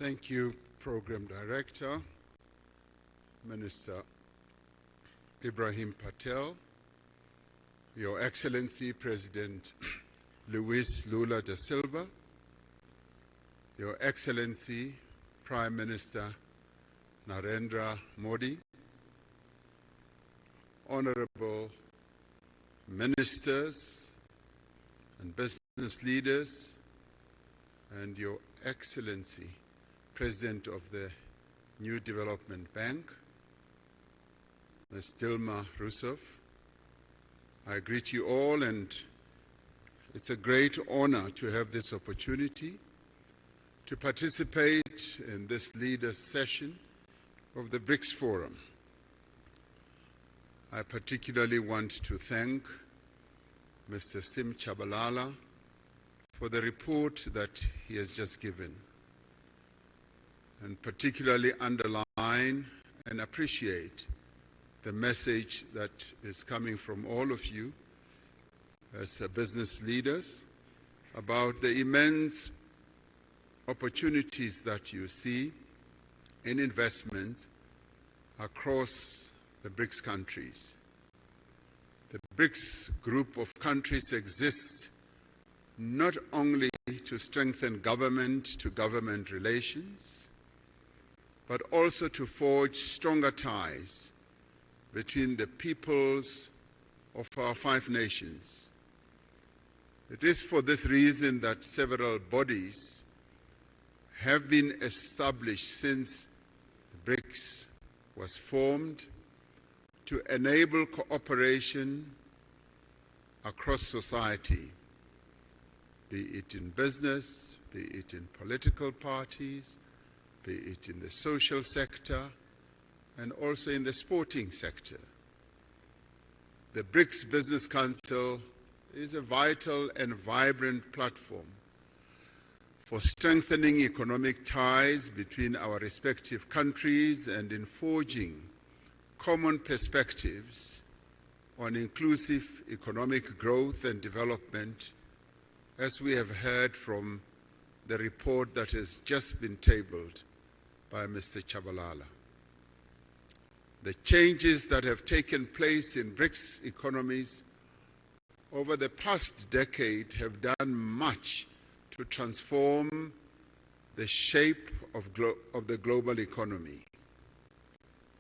Thank you, Program Director, Minister Ibrahim Patel, Your Excellency President Luis Lula da Silva, Your Excellency Prime Minister Narendra Modi, Honorable Ministers and business leaders, and Your Excellency President of the New Development Bank, Ms. Dilma Rousseff. I greet you all, and it's a great honor to have this opportunity to participate in this leaders' session of the Brics Forum. I particularly want to thank Mr. Sim Tshabalala for the report that he has just given, and particularly underline and appreciate the message that is coming from all of you as business leaders about the immense opportunities that you see in investment across the Brics countries. The Brics group of countries exists not only to strengthen government-to-government relations, but also to forge stronger ties between the peoples of our 5 nations. It is for this reason that several bodies have been established since the Brics was formed to enable cooperation across society, be it in business, be it in political parties, be it in the social sector, and also in the sporting sector. The Brics Business Council is a vital and vibrant platform for strengthening economic ties between our respective countries and in forging common perspectives on inclusive economic growth and development, as we have heard from the report that has just been tabled by Mr. Tshabalala. The changes that have taken place in Brics economies over the past decade have done much to transform the shape of the global economy.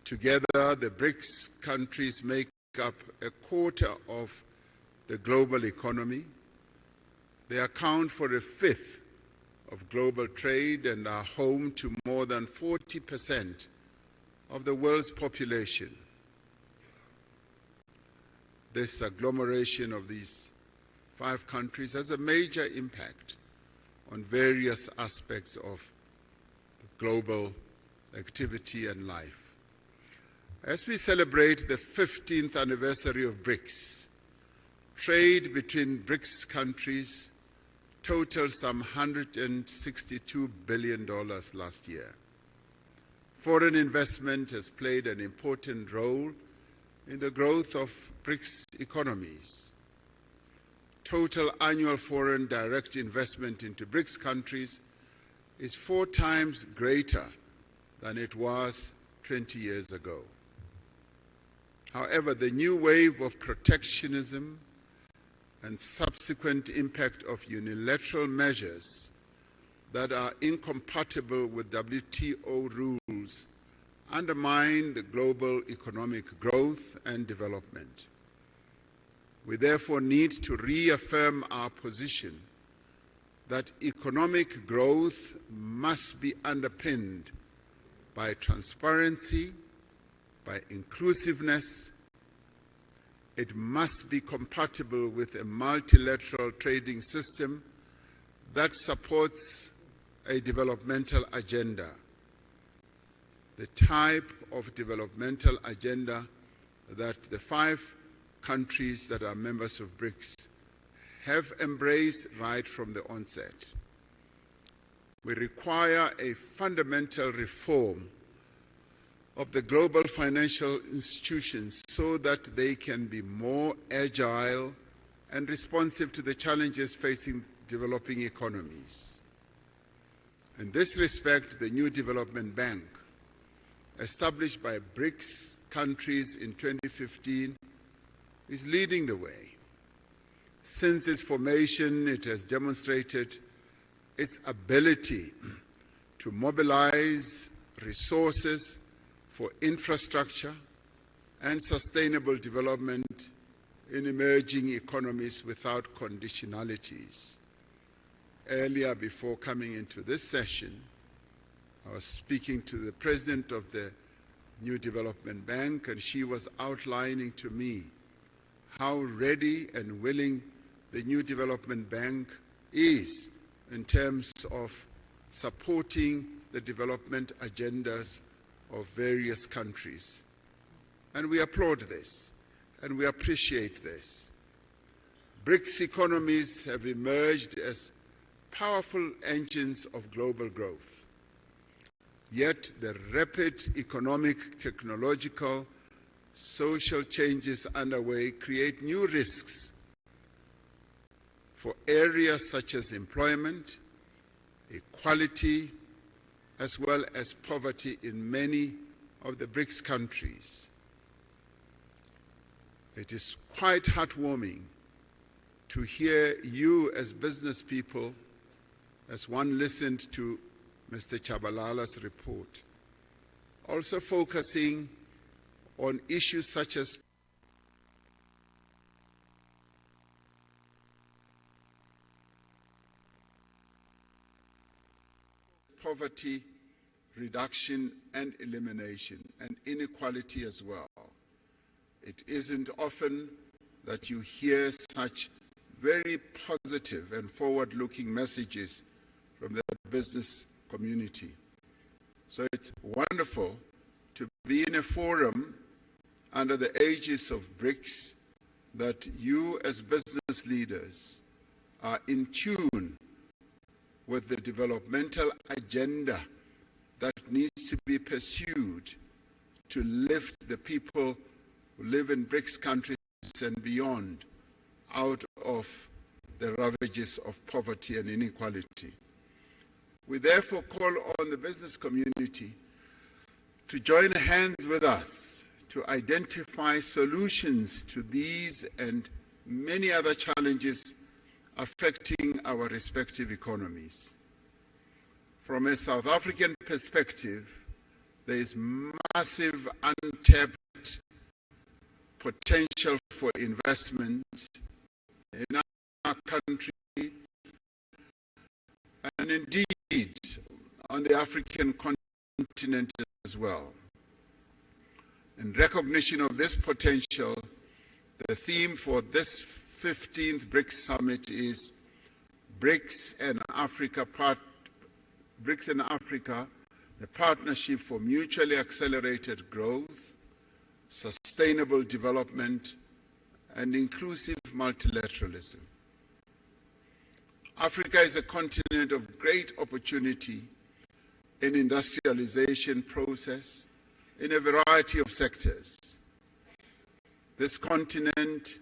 Together, the Brics countries make up a quarter of the global economy. They account for a fifth of global trade and are home to more than 40% of the world's population. This agglomeration of these 5 countries has a major impact on various aspects of global activity and life. As we celebrate the 15th anniversary of Brics, trade between Brics countries totaled some $162 billion last year. Foreign investment has played an important role in the growth of Brics economies. Total annual foreign direct investment into Brics countries is 4 times greater than it was 20 years ago. However, the new wave of protectionism and subsequent impact of unilateral measures that are incompatible with WTO rules undermine the global economic growth and development. We therefore need to reaffirm our position that economic growth must be underpinned by transparency, by inclusiveness. It must be compatible with a multilateral trading system that supports a developmental agenda, the type of developmental agenda that the 5 countries that are members of Brics have embraced right from the onset. We require a fundamental reform of the global financial institutions so that they can be more agile and responsive to the challenges facing developing economies. In this respect, the new development bank, established by Brics countries in 2015, is leading the way. Since its formation, it has demonstrated its ability to mobilize resources for infrastructure and sustainable development in emerging economies without conditionalities. Earlier, before coming into this session, I was speaking to the president of the New Development Bank, and she was outlining to me how ready and willing the New Development Bank is in terms of supporting the development agendas of various countries. And we applaud this, and we appreciate this. BRICS economies have emerged as powerful engines of global growth. Yet the rapid economic, technological, social changes underway create new risks for areas such as employment, equality, as well as poverty in many of the BRICS countries. It is quite heartwarming to hear you as business people, as one listened to Mr. Chabalala's report, also focusing on issues such as poverty reduction and elimination, and inequality as well. It isn't often that you hear such very positive and forward-looking messages from the business community. So it's wonderful to be in a forum under the aegis of BRICS that you as business leaders are in tune with the developmental agenda that needs to be pursued to lift the people who live in BRICS countries and beyond out of the ravages of poverty and inequality. We therefore call on the business community to join hands with us to identify solutions to these and many other challenges affecting our respective economies. From a South African perspective, there is massive untapped potential for investment in our country and indeed on the African continent as well. In recognition of this potential, the theme for this 15th BRICS Summit is BRICS and Africa, the Partnership for Mutually Accelerated Growth, Sustainable Development, and Inclusive Multilateralism. Africa is a continent of great opportunity in industrialization process in a variety of sectors. This continent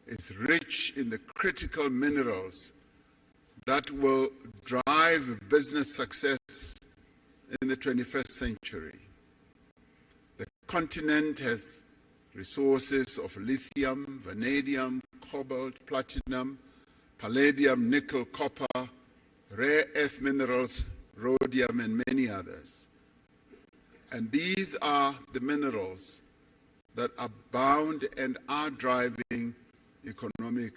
is rich in the critical minerals that will drive business success in the 21st century. The continent has resources of lithium, vanadium, cobalt, platinum, palladium, nickel, copper, rare earth minerals, rhodium, and many others. And these are the minerals that are bound and are driving economic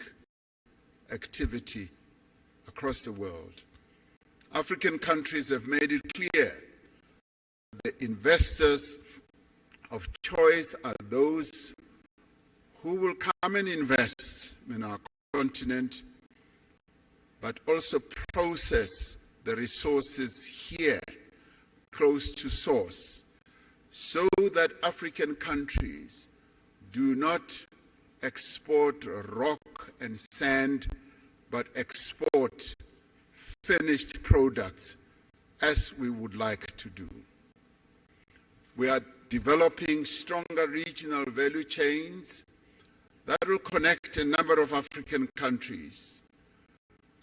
activity across the world. African countries have made it clear that the investors of choice are those who will come and invest in our continent, but also process the resources here close to source, so that African countries do not export rock and sand, but export finished products as we would like to do. We are developing stronger regional value chains that will connect a number of African countries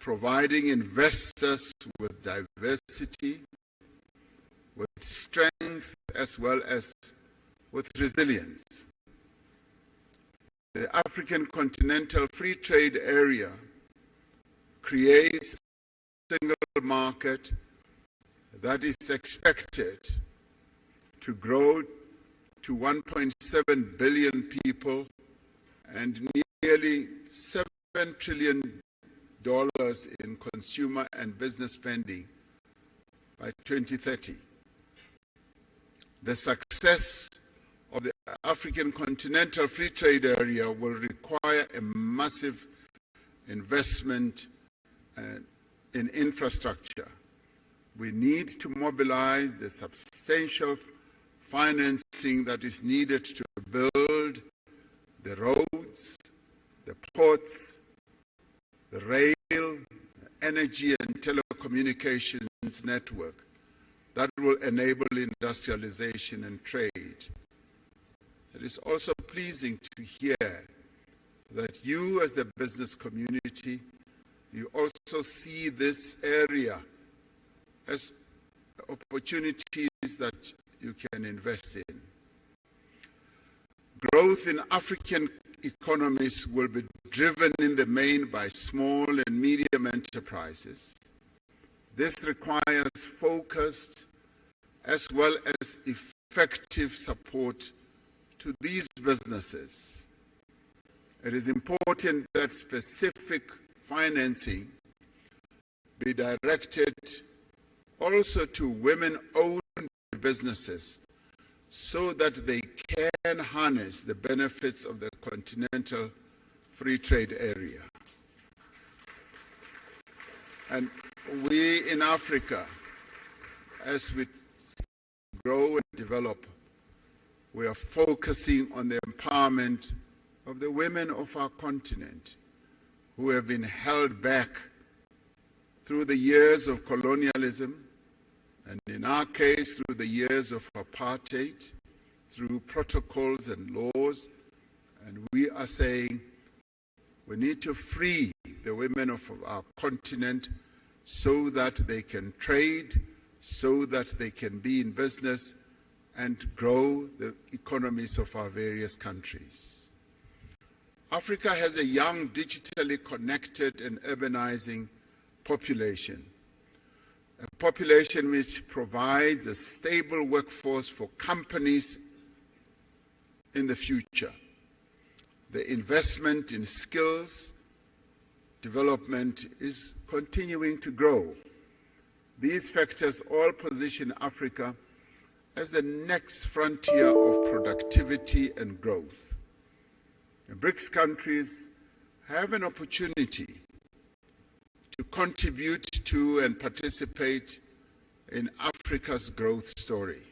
providing investors with diversity, with strength, as well as with resilience. The African Continental Free Trade Area creates a single market that is expected to grow to 1.7 billion people and nearly $7 trillion in consumer and business spending by 2030. The success of the African Continental Free Trade Area will require a massive investment in infrastructure. We need to mobilize the substantial financing that is needed to build the roads, the ports, the rail, the energy and telecommunications network that will enable industrialization and trade. It is also pleasing to hear that you, as the business community, you also see this area as opportunities that you can invest in. Growth in African economies will be driven in the main by small and medium enterprises. This requires focused as well as effective support to these businesses. It is important that specific financing be directed also to women-owned businesses so that they can harness the benefits of the Continental Free Trade Area. And we in Africa, as we grow and develop, we are focusing on the empowerment of the women of our continent who have been held back through the years of colonialism, and in our case, through the years of apartheid, through protocols and laws. And we are saying we need to free the women of our continent so that they can trade, so that they can be in business and grow the economies of our various countries. Africa has a young, digitally connected and urbanizing population, a population which provides a stable workforce for companies in the future. The investment in skills development is continuing to grow. These factors all position Africa as the next frontier of productivity and growth. The Brics countries have an opportunity to contribute to and participate in Africa's growth story.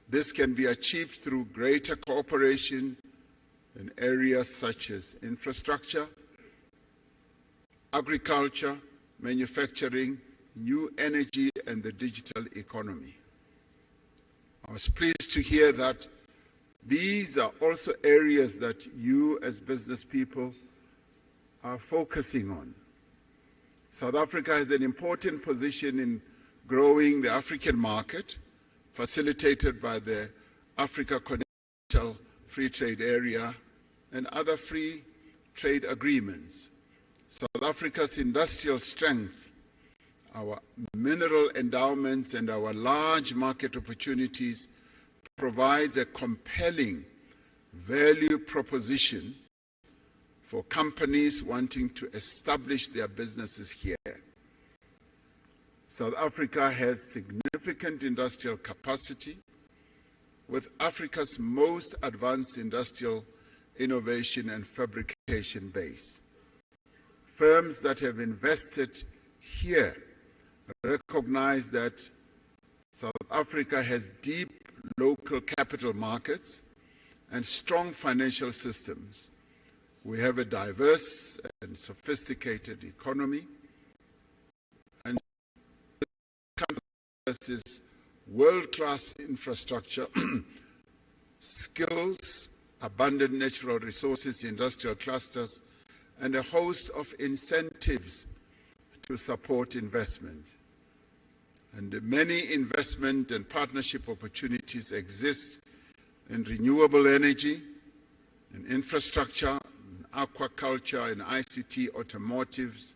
This can be achieved through greater cooperation in areas such as infrastructure, agriculture, manufacturing, new energy, and the digital economy. I was pleased to hear that these are also areas that you as business people are focusing on. South Africa has an important position in growing the African market, facilitated by the Africa Continental Free Trade Area and other free trade agreements. South Africa's industrial strength, our mineral endowments, and our large market opportunities provides a compelling value proposition for companies wanting to establish their businesses here. South Africa has significant industrial capacity with Africa's most advanced industrial innovation and fabrication base. Firms that have invested here recognize that South Africa has deep local capital markets and strong financial systems. We have a diverse and sophisticated economy, and possesses world-class infrastructure, skills, abundant natural resources, industrial clusters, and a host of incentives to support investment. And many investment and partnership opportunities exist in renewable energy, in infrastructure, in aquaculture, in ICT, automotives,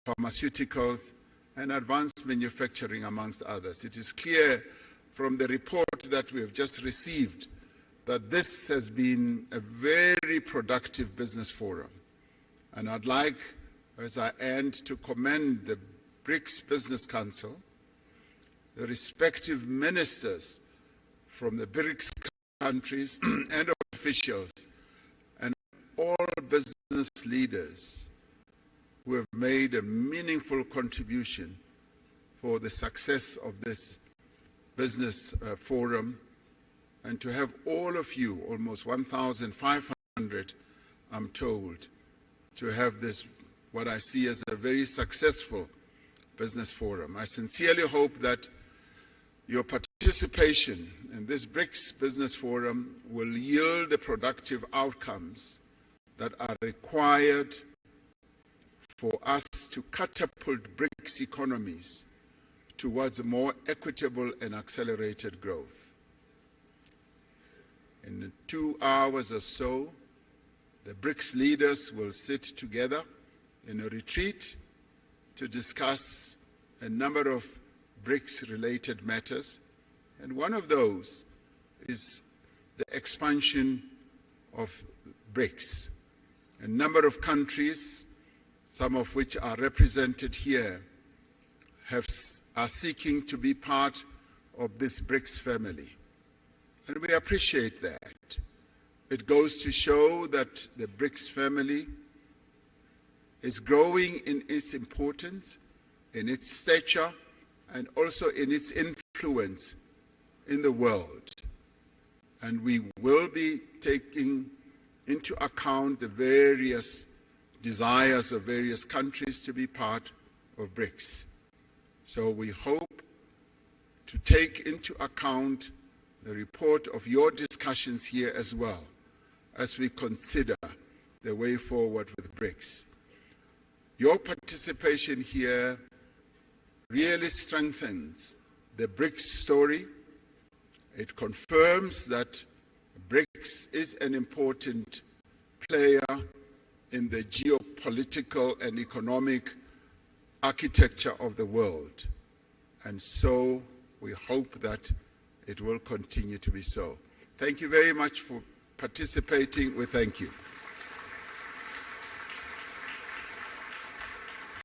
pharmaceuticals, and advanced manufacturing, amongst others. It is clear from the report that we have just received that this has been a very productive business forum. And I'd like, as I end, to commend the Brics Business Council, the respective ministers from the Brics countries and officials, and all business leaders who have made a meaningful contribution for the success of this business forum, and to have all of you, almost 1,500, I'm told, to have this, what I see as a very successful business forum. I sincerely hope that your participation in this Brics Business Forum will yield the productive outcomes that are required for us to catapult Brics economies towards a more equitable and accelerated growth. In 2 hours or so, the Brics leaders will sit together in a retreat to discuss a number of Brics-related matters, and one of those is the expansion of Brics. A number of countries, some of which are represented here, are seeking to be part of this Brics family. And we appreciate that. It goes to show that the Brics family is growing in its importance, in its stature, and also in its influence in the world. And we will be taking into account the various desires of various countries to be part of Brics. So we hope to take into account the report of your discussions here as well, as we consider the way forward with Brics. Your participation here really strengthens the Brics story. It confirms that Brics is an important player in the geopolitical and economic architecture of the world. And so we hope that it will continue to be so. Thank you very much for participating. We thank you.